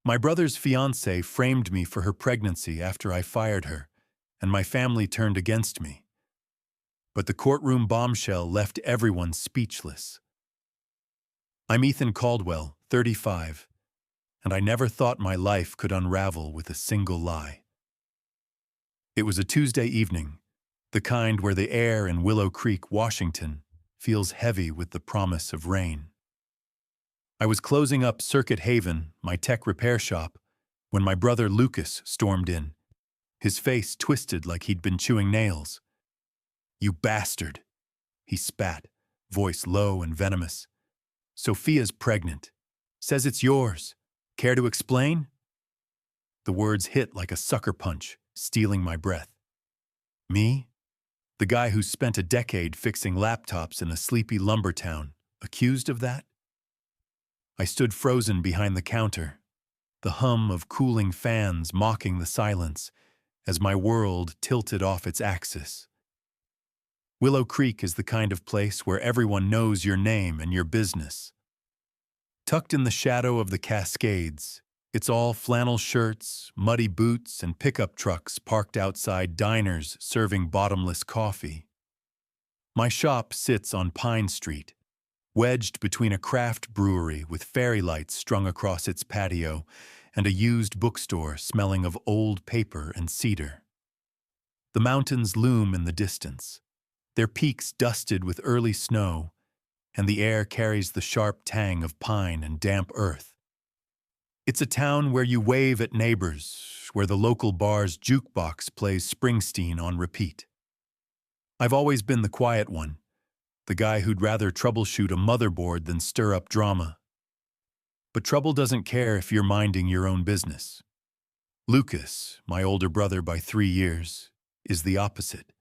My brother's fiancée framed me for her pregnancy after I fired her, and my family turned against me. But the courtroom bombshell left everyone speechless. I'm Ethan Caldwell, 35, and I never thought my life could unravel with a single lie. It was a Tuesday evening, the kind where the air in Willow Creek, Washington, feels heavy with the promise of rain. I was closing up Circuit Haven, my tech repair shop, when my brother Lucas stormed in, his face twisted like he'd been chewing nails. "You bastard," he spat, voice low and venomous. "Sophia's pregnant. Says it's yours. Care to explain?" The words hit like a sucker punch, stealing my breath. Me? The guy who spent a decade fixing laptops in a sleepy lumber town, accused of that? I stood frozen behind the counter, the hum of cooling fans mocking the silence as my world tilted off its axis. Willow Creek is the kind of place where everyone knows your name and your business. Tucked in the shadow of the Cascades, it's all flannel shirts, muddy boots, and pickup trucks parked outside diners serving bottomless coffee. My shop sits on Pine Street, wedged between a craft brewery with fairy lights strung across its patio and a used bookstore smelling of old paper and cedar. The mountains loom in the distance, their peaks dusted with early snow, and the air carries the sharp tang of pine and damp earth. It's a town where you wave at neighbors, where the local bar's jukebox plays Springsteen on repeat. I've always been the quiet one, the guy who'd rather troubleshoot a motherboard than stir up drama. But trouble doesn't care if you're minding your own business. Lucas, my older brother by 3 years, is the opposite.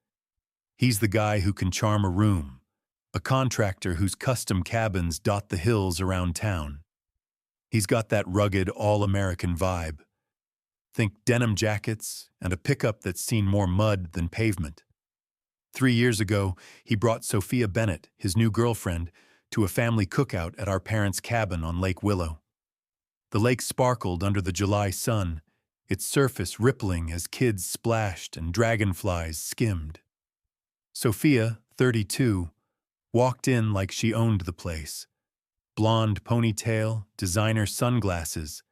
He's the guy who can charm a room, a contractor whose custom cabins dot the hills around town. He's got that rugged, all-American vibe. Think denim jackets and a pickup that's seen more mud than pavement. 3 years ago, he brought Sophia Bennett, his new girlfriend, to a family cookout at our parents' cabin on Lake Willow. The lake sparkled under the July sun, its surface rippling as kids splashed and dragonflies skimmed. Sophia, 32, walked in like she owned the place. Blonde ponytail, designer sunglasses,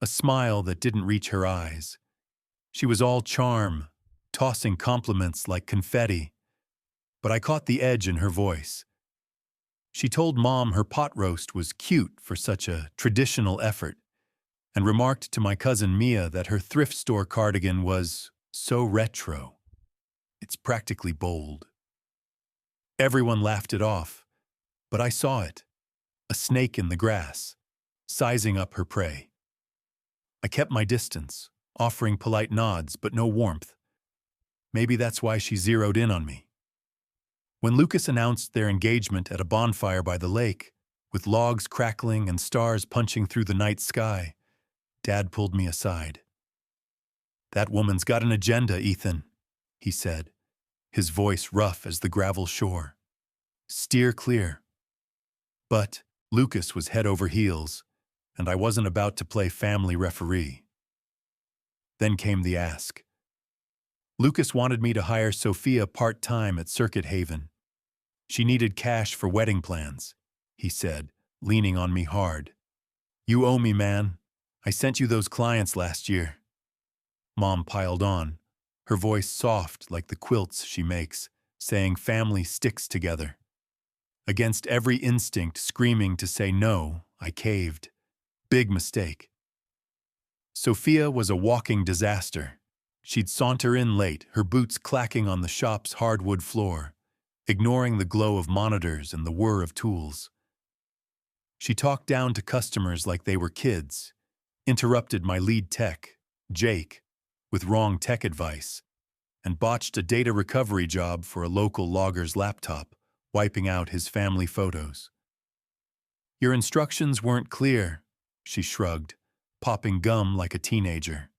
a smile that didn't reach her eyes. She was all charm, tossing compliments like confetti. But I caught the edge in her voice. She told Mom her pot roast was cute for such a traditional effort, and remarked to my cousin Mia that her thrift store cardigan was so retro. It's practically bold. Everyone laughed it off, but I saw it, a snake in the grass, sizing up her prey. I kept my distance, offering polite nods but no warmth. Maybe that's why she zeroed in on me. When Lucas announced their engagement at a bonfire by the lake, with logs crackling and stars punching through the night sky, Dad pulled me aside. "That woman's got an agenda, Ethan," he said, his voice rough as the gravel shore. "Steer clear." But Lucas was head over heels, and I wasn't about to play family referee. Then came the ask. Lucas wanted me to hire Sophia part-time at Circuit Haven. She needed cash for wedding plans, he said, leaning on me hard. "You owe me, man. I sent you those clients last year." Mom piled on, her voice soft like the quilts she makes, saying family sticks together. Against every instinct screaming to say no, I caved. Big mistake. Sophia was a walking disaster. She'd saunter in late, her boots clacking on the shop's hardwood floor, ignoring the glow of monitors and the whir of tools. She talked down to customers like they were kids, interrupted my lead tech, Jake, with wrong tech advice, and botched a data recovery job for a local logger's laptop, wiping out his family photos. "Your instructions weren't clear," she shrugged, popping gum like a teenager.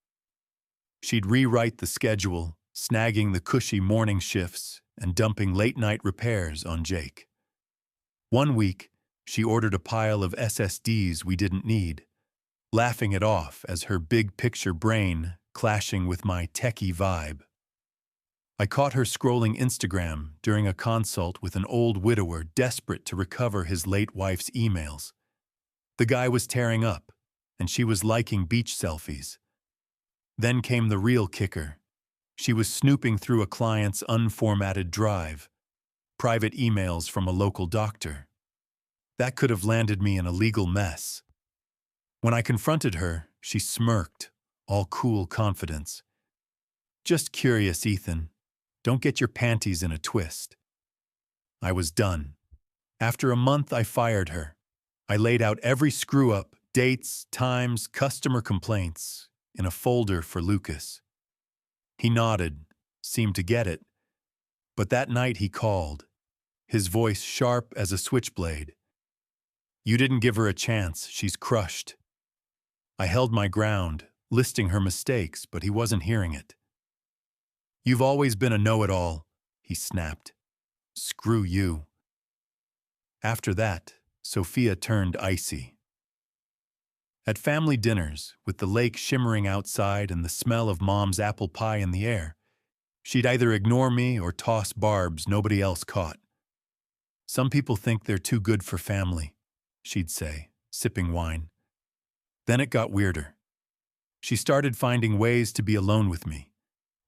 She'd rewrite the schedule, snagging the cushy morning shifts and dumping late-night repairs on Jake. One week, she ordered a pile of SSDs we didn't need, laughing it off as her big-picture brain clashing with my techie vibe. I caught her scrolling Instagram during a consult with an old widower desperate to recover his late wife's emails. The guy was tearing up, and she was liking beach selfies. Then came the real kicker. She was snooping through a client's unformatted drive, private emails from a local doctor. That could have landed me in a legal mess. When I confronted her, she smirked, all cool confidence. "Just curious, Ethan. Don't get your panties in a twist." I was done. After a month, I fired her. I laid out every screw-up, dates, times, customer complaints, in a folder for Lucas. He nodded, seemed to get it. But that night he called, his voice sharp as a switchblade. "You didn't give her a chance, she's crushed." I held my ground, listing her mistakes, but he wasn't hearing it. "You've always been a know-it-all," he snapped. "Screw you." After that, Sophia turned icy. At family dinners, with the lake shimmering outside and the smell of Mom's apple pie in the air, she'd either ignore me or toss barbs nobody else caught. "Some people think they're too good for family," she'd say, sipping wine. Then it got weirder. She started finding ways to be alone with me,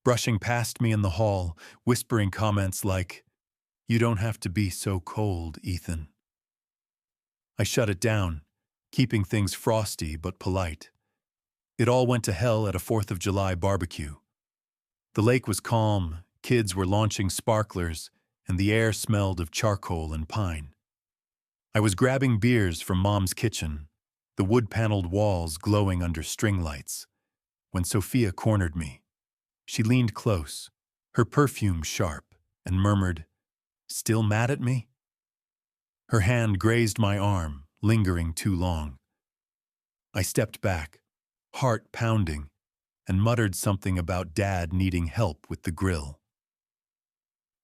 brushing past me in the hall, whispering comments like, "You don't have to be so cold, Ethan." I shut it down, keeping things frosty but polite. It all went to hell at a 4th of July barbecue. The lake was calm, kids were launching sparklers, and the air smelled of charcoal and pine. I was grabbing beers from Mom's kitchen, the wood-paneled walls glowing under string lights, when Sophia cornered me. She leaned close, her perfume sharp, and murmured, "Still mad at me?" Her hand grazed my arm, lingering too long. I stepped back, heart pounding, and muttered something about Dad needing help with the grill.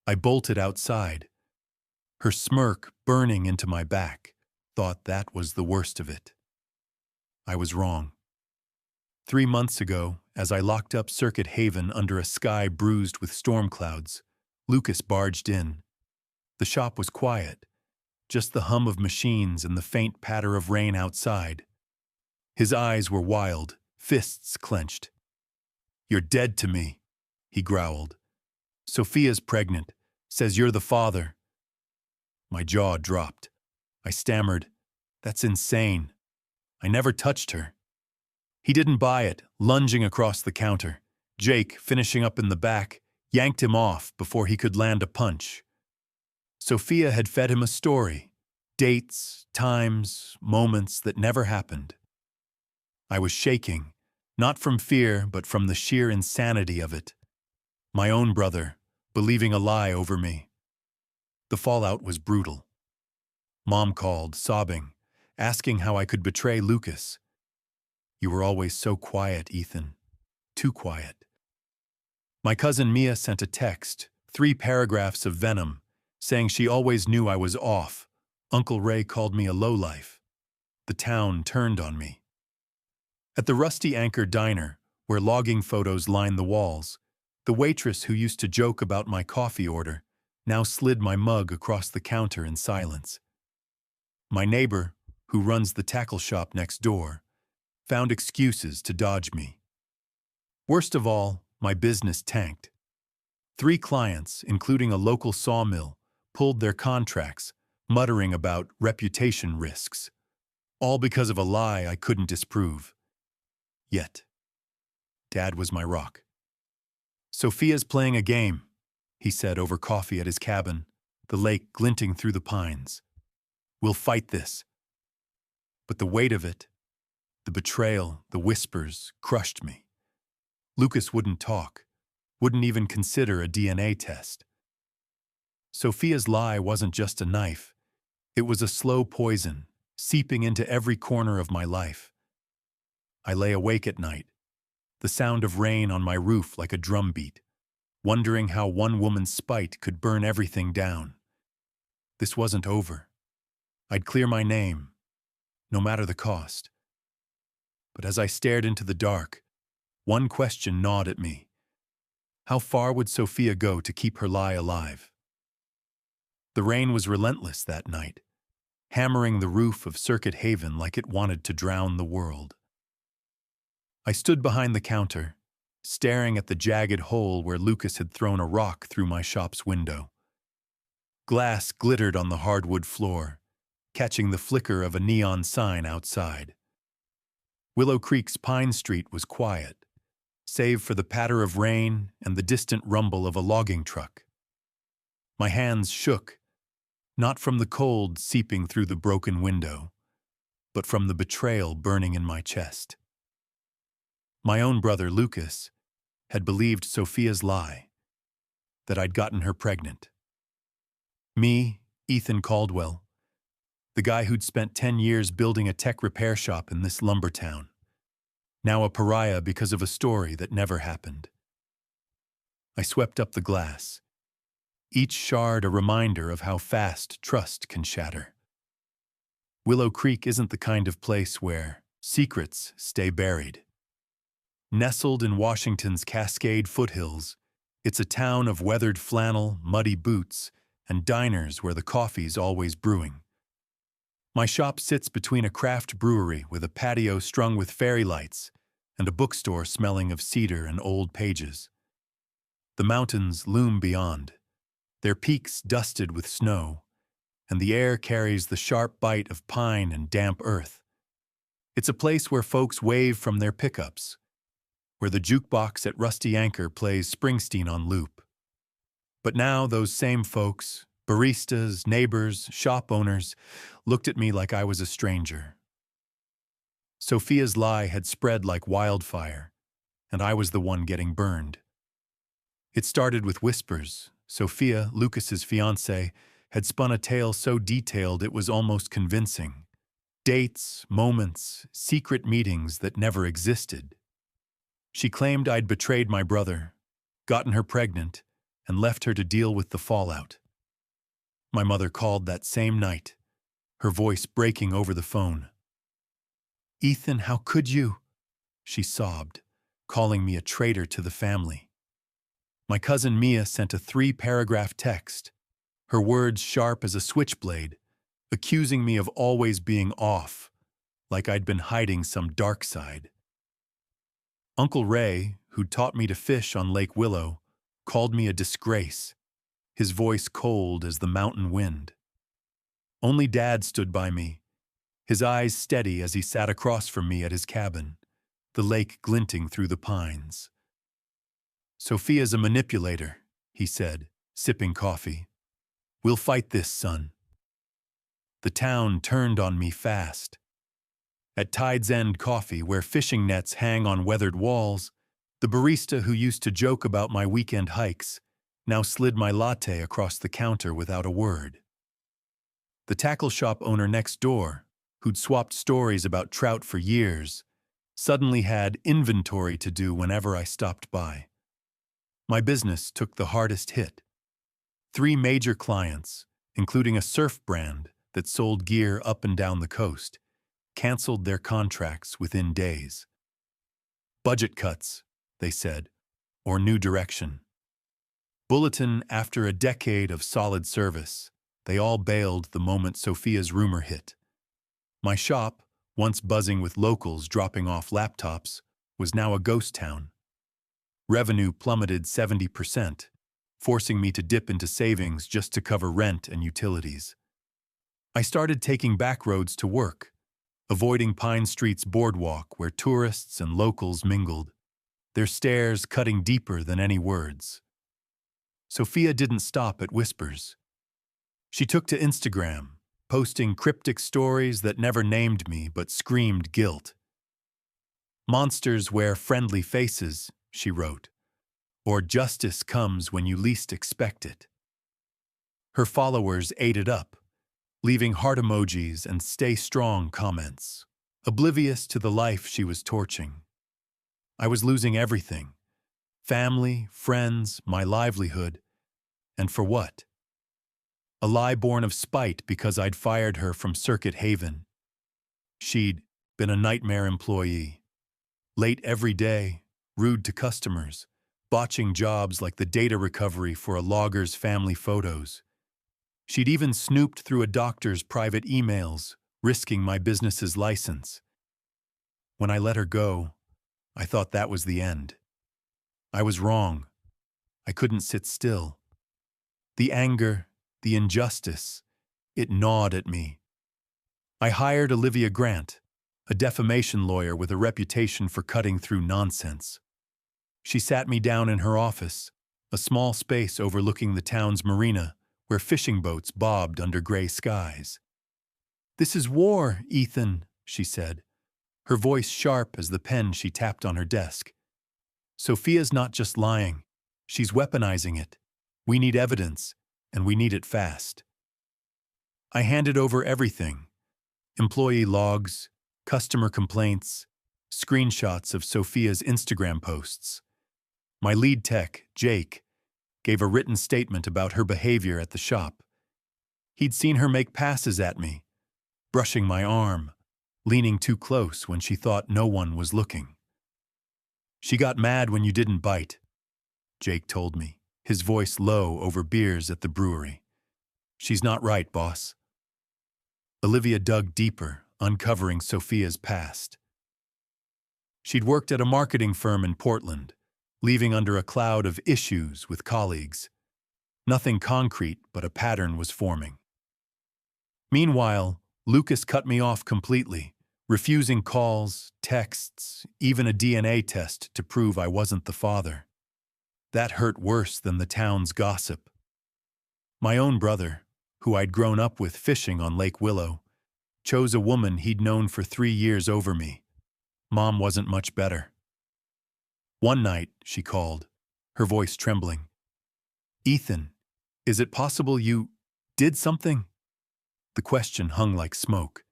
I bolted outside. Her smirk burning into my back, thought that was the worst of it. I was wrong. 3 months ago, as I locked up Circuit Haven under a sky bruised with storm clouds, Lucas barged in. The shop was quiet, just the hum of machines and the faint patter of rain outside. His eyes were wild, fists clenched. "You're dead to me," he growled. "Sophia's pregnant, says you're the father." My jaw dropped. I stammered, "That's insane. I never touched her." He didn't buy it, lunging across the counter. Jake, finishing up in the back, yanked him off before he could land a punch. Sophia had fed him a story, dates, times, moments that never happened. I was shaking, not from fear, but from the sheer insanity of it. My own brother, believing a lie over me. The fallout was brutal. Mom called, sobbing, asking how I could betray Lucas. "You were always so quiet, Ethan. Too quiet." My cousin Mia sent a text, 3 paragraphs of venom, saying she always knew I was off. Uncle Ray called me a lowlife. The town turned on me. At the Rusty Anchor Diner, where logging photos lined the walls, the waitress who used to joke about my coffee order now slid my mug across the counter in silence. My neighbor, who runs the tackle shop next door, found excuses to dodge me. Worst of all, my business tanked. 3 clients, including a local sawmill, pulled their contracts, muttering about reputation risks, all because of a lie I couldn't disprove. Yet, Dad was my rock. "Sophia's playing a game," he said over coffee at his cabin, the lake glinting through the pines. "We'll fight this." But the weight of it, the betrayal, the whispers, crushed me. Lucas wouldn't talk, wouldn't even consider a DNA test. Sophia's lie wasn't just a knife. It was a slow poison, seeping into every corner of my life. I lay awake at night, the sound of rain on my roof like a drumbeat, wondering how one woman's spite could burn everything down. This wasn't over. I'd clear my name, no matter the cost. but as I stared into the dark, one question gnawed at me. How far would Sophia go to keep her lie alive? The rain was relentless that night, hammering the roof of Circuit Haven like it wanted to drown the world. I stood behind the counter, staring at the jagged hole where Lucas had thrown a rock through my shop's window. Glass glittered on the hardwood floor, catching the flicker of a neon sign outside. Willow Creek's Pine Street was quiet, save for the patter of rain and the distant rumble of a logging truck. My hands shook, not from the cold seeping through the broken window, but from the betrayal burning in my chest. My own brother, Lucas, had believed Sophia's lie, that I'd gotten her pregnant. Me, Ethan Caldwell, the guy who'd spent 10 years building a tech repair shop in this lumber town, now a pariah because of a story that never happened. I swept up the glass, each shard a reminder of how fast trust can shatter. Willow Creek isn't the kind of place where secrets stay buried. Nestled in Washington's Cascade foothills, it's a town of weathered flannel, muddy boots, and diners where the coffee's always brewing. My shop sits between a craft brewery with a patio strung with fairy lights and a bookstore smelling of cedar and old pages. The mountains loom beyond, their peaks dusted with snow, and the air carries the sharp bite of pine and damp earth. It's a place where folks wave from their pickups, where the jukebox at Rusty Anchor plays Springsteen on loop. But now those same folks, baristas, neighbors, shop owners, looked at me like I was a stranger. Sophia's lie had spread like wildfire, and I was the one getting burned. It started with whispers. Sophia, Lucas's fiancée, had spun a tale so detailed it was almost convincing. Dates, moments, secret meetings that never existed. She claimed I'd betrayed my brother, gotten her pregnant, and left her to deal with the fallout. My mother called that same night, her voice breaking over the phone. "Ethan, how could you?" she sobbed, calling me a traitor to the family. My cousin Mia sent a 3-paragraph text, her words sharp as a switchblade, accusing me of always being off, like I'd been hiding some dark side. Uncle Ray, who'd taught me to fish on Lake Willow, called me a disgrace, his voice cold as the mountain wind. Only Dad stood by me, his eyes steady as he sat across from me at his cabin, the lake glinting through the pines. "Sophia's a manipulator," he said, sipping coffee. "We'll fight this, son." The town turned on me fast. At Tide's End Coffee, where fishing nets hang on weathered walls, the barista who used to joke about my weekend hikes now slid my latte across the counter without a word. The tackle shop owner next door, who'd swapped stories about trout for years, suddenly had inventory to do whenever I stopped by. My business took the hardest hit. 3 major clients, including a surf brand that sold gear up and down the coast, canceled their contracts within days. Budget cuts, they said, or new direction. Bulletin after a decade of solid service, they all bailed the moment Sophia's rumor hit. My shop, once buzzing with locals dropping off laptops, was now a ghost town. Revenue plummeted 70%, forcing me to dip into savings just to cover rent and utilities. I started taking back roads to work, avoiding Pine Street's boardwalk where tourists and locals mingled, their stares cutting deeper than any words. Sophia didn't stop at whispers. She took to Instagram, posting cryptic stories that never named me but screamed guilt. "Monsters wear friendly faces," she wrote, "or justice comes when you least expect it." Her followers ate it up, leaving heart emojis and stay strong comments, oblivious to the life she was torching. I was losing everything: family, friends, my livelihood. And for what? A lie born of spite because I'd fired her from Circuit Haven. She'd been a nightmare employee, Late every day, rude to customers, botching jobs like the data recovery for a logger's family photos. She'd even snooped through a doctor's private emails, risking my business's license. When I let her go, I thought that was the end. I was wrong. I couldn't sit still. The anger, the injustice, it gnawed at me. I hired Olivia Grant, a defamation lawyer with a reputation for cutting through nonsense. She sat me down in her office, a small space overlooking the town's marina, where fishing boats bobbed under gray skies. "This is war, Ethan," she said, her voice sharp as the pen she tapped on her desk. "Sophia's not just lying. She's weaponizing it. We need evidence, and we need it fast." I handed over everything: employee logs, customer complaints, screenshots of Sophia's Instagram posts. My lead tech, Jake, gave a written statement about her behavior at the shop. He'd seen her make passes at me, brushing my arm, leaning too close when she thought no one was looking. "She got mad when you didn't bite," Jake told me, his voice low over beers at the brewery. "She's not right, boss." Olivia dug deeper, uncovering Sophia's past. She'd worked at a marketing firm in Portland, leaving under a cloud of issues with colleagues. Nothing concrete, but a pattern was forming. Meanwhile, Lucas cut me off completely, refusing calls, texts, even a DNA test to prove I wasn't the father. That hurt worse than the town's gossip. My own brother, who I'd grown up with fishing on Lake Willow, chose a woman he'd known for 3 years over me. Mom wasn't much better. One night, she called, her voice trembling. "Ethan, is it possible you did something?" The question hung like smoke.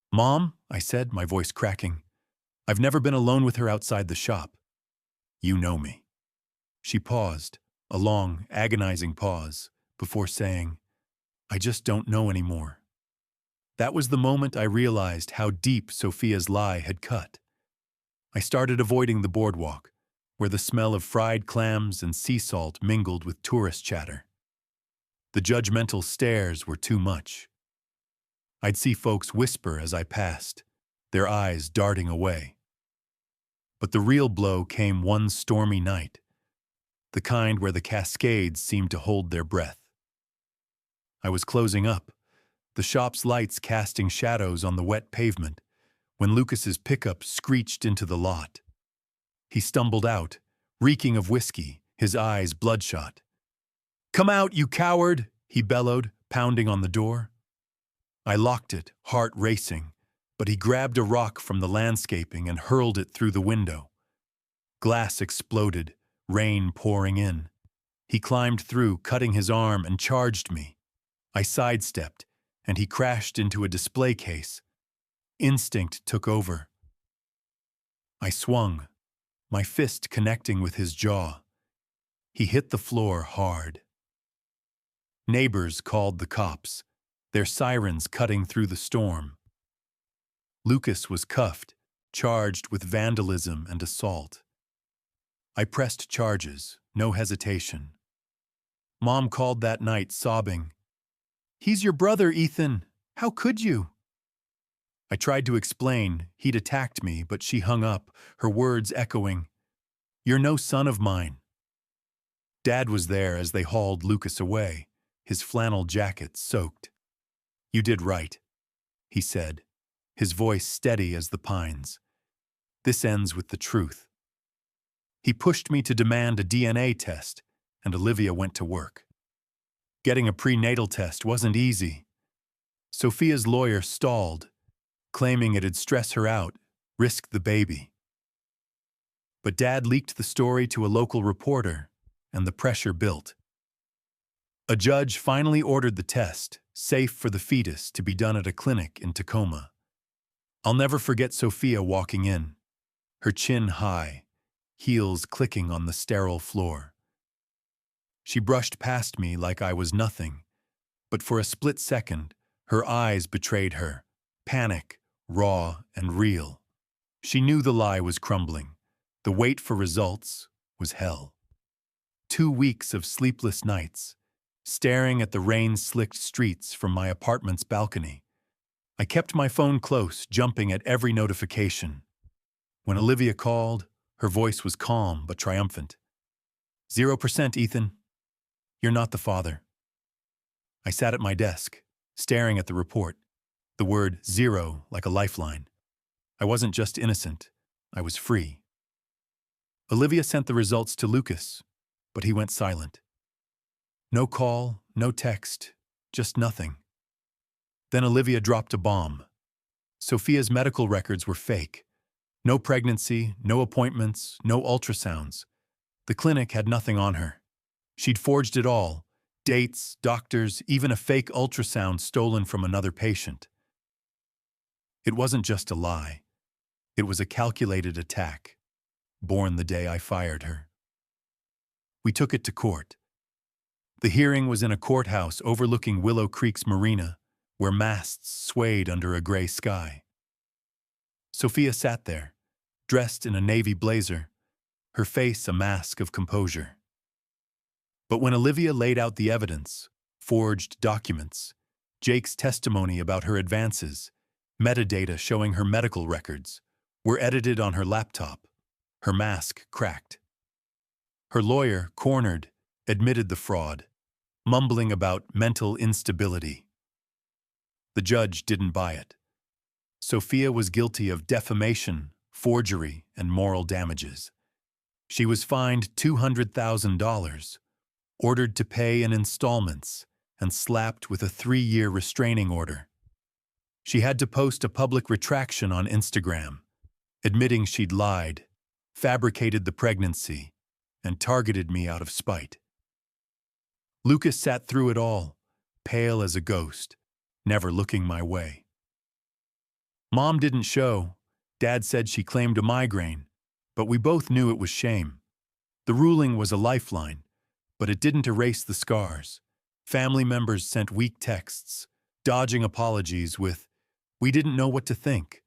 "Mom," I said, my voice cracking, "I've never been alone with her outside the shop. You know me." She paused, a long, agonizing pause, before saying, "I just don't know anymore." That was the moment I realized how deep Sophia's lie had cut. I started avoiding the boardwalk, where the smell of fried clams and sea salt mingled with tourist chatter. The judgmental stares were too much. I'd see folks whisper as I passed, their eyes darting away. But the real blow came one stormy night, the kind where the cascades seemed to hold their breath. I was closing up, the shop's lights casting shadows on the wet pavement, when Lucas's pickup screeched into the lot. He stumbled out, reeking of whiskey, his eyes bloodshot. "Come out, you coward!" he bellowed, pounding on the door. I locked it, heart racing, but he grabbed a rock from the landscaping and hurled it through the window. Glass exploded, rain pouring in. He climbed through, cutting his arm, and charged me. I sidestepped, and he crashed into a display case. Instinct took over. I swung, my fist connecting with his jaw. He hit the floor hard. Neighbors called the cops, their sirens cutting through the storm. Lucas was cuffed, charged with vandalism and assault. I pressed charges, no hesitation. Mom called that night, sobbing, "He's your brother, Ethan. How could you?" I tried to explain he'd attacked me, but she hung up, her words echoing, "You're no son of mine." Dad was there as they hauled Lucas away, his flannel jacket soaked. "You did right," he said, his voice steady as the pines. "This ends with the truth." He pushed me to demand a DNA test, and Olivia went to work. Getting a prenatal test wasn't easy. Sophia's lawyer stalled, claiming it'd stress her out, risk the baby. But Dad leaked the story to a local reporter, and the pressure built. A judge finally ordered the test, safe for the fetus, to be done at a clinic in Tacoma. I'll never forget Sophia walking in, her chin high, heels clicking on the sterile floor. She brushed past me like I was nothing, but for a split second, her eyes betrayed her, panic, raw and real. She knew the lie was crumbling. The wait for results was hell. 2 weeks of sleepless nights, staring at the rain-slicked streets from my apartment's balcony. I kept my phone close, jumping at every notification. When Olivia called, her voice was calm but triumphant. 0%, Ethan. You're not the father. I sat at my desk, staring at the report, the word 0 like a lifeline. I wasn't just innocent, I was free. Olivia sent the results to Lucas, but he went silent. No call, no text, just nothing. Then Olivia dropped a bomb. Sophia's medical records were fake. No pregnancy, no appointments, no ultrasounds. The clinic had nothing on her. She'd forged it all. Dates, doctors, even a fake ultrasound stolen from another patient. It wasn't just a lie. It was a calculated attack, born the day I fired her. We took it to court. The hearing was in a courthouse overlooking Willow Creek's marina, where masts swayed under a gray sky. Sophia sat there, dressed in a navy blazer, her face a mask of composure. But when Olivia laid out the evidence, forged documents, Jake's testimony about her advances, metadata showing her medical records, were edited on her laptop, her mask cracked. Her lawyer, cornered, admitted the fraud, mumbling about mental instability. The judge didn't buy it. Sophia was guilty of defamation, forgery, and moral damages. She was fined $200,000, ordered to pay in installments, and slapped with a 3-year restraining order. She had to post a public retraction on Instagram, admitting she'd lied, fabricated the pregnancy, and targeted me out of spite. Lucas sat through it all, pale as a ghost, never looking my way. Mom didn't show. Dad said she claimed a migraine, but we both knew it was shame. The ruling was a lifeline, but it didn't erase the scars. Family members sent weak texts, dodging apologies with, "We didn't know what to think."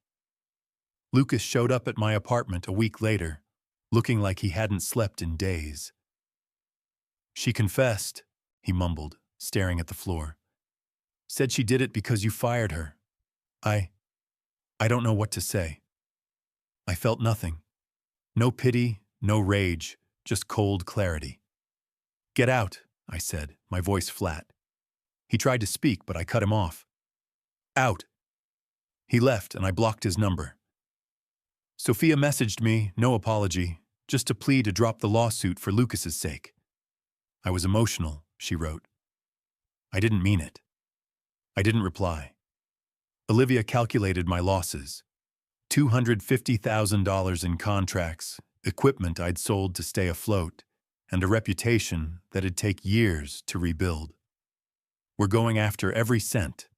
Lucas showed up at my apartment a week later, looking like he hadn't slept in days. "She confessed," he mumbled, staring at the floor. "Said she did it because you fired her. I don't know what to say." I felt nothing. No pity, no rage, just cold clarity. "Get out," I said, my voice flat. He tried to speak, but I cut him off. "Out." He left, and I blocked his number. Sophia messaged me, no apology, just a plea to drop the lawsuit for Lucas's sake. I was emotional, she wrote. I didn't mean it. I didn't reply. Olivia calculated my losses. $250,000 in contracts, equipment I'd sold to stay afloat, and a reputation that'd take years to rebuild. We're going after every cent.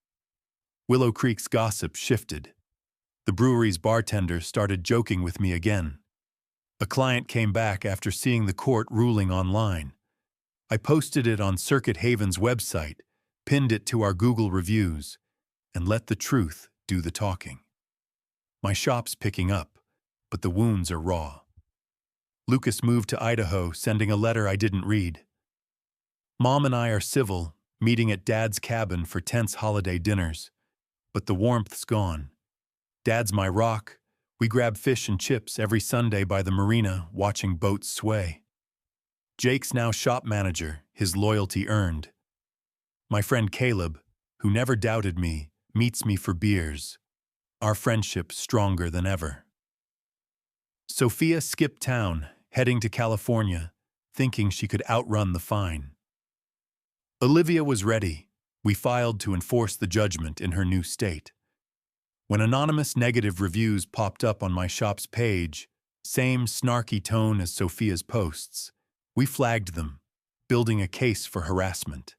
Willow Creek's gossip shifted. The brewery's bartender started joking with me again. A client came back after seeing the court ruling online. I posted it on Circuit Haven's website, pinned it to our Google reviews, and let the truth do the talking. My shop's picking up, but the wounds are raw. Lucas moved to Idaho, sending a letter I didn't read. Mom and I are civil, meeting at Dad's cabin for tense holiday dinners, but the warmth's gone. Dad's my rock. We grab fish and chips every Sunday by the marina, watching boats sway. Jake's now shop manager, his loyalty earned. My friend Caleb, who never doubted me, meets me for beers. Our friendship stronger than ever. Sophia skipped town, heading to California, thinking she could outrun the fine. Olivia was ready. We filed to enforce the judgment in her new state. When anonymous negative reviews popped up on my shop's page, same snarky tone as Sophia's posts, we flagged them, building a case for harassment.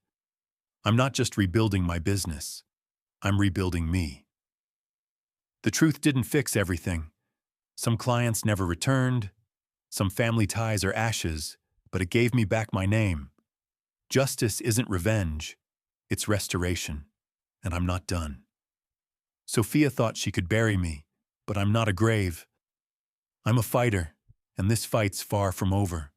I'm not just rebuilding my business, I'm rebuilding me. The truth didn't fix everything. Some clients never returned, some family ties are ashes, but it gave me back my name. Justice isn't revenge, it's restoration, and I'm not done. Sophia thought she could bury me, but I'm not a grave. I'm a fighter, and this fight's far from over.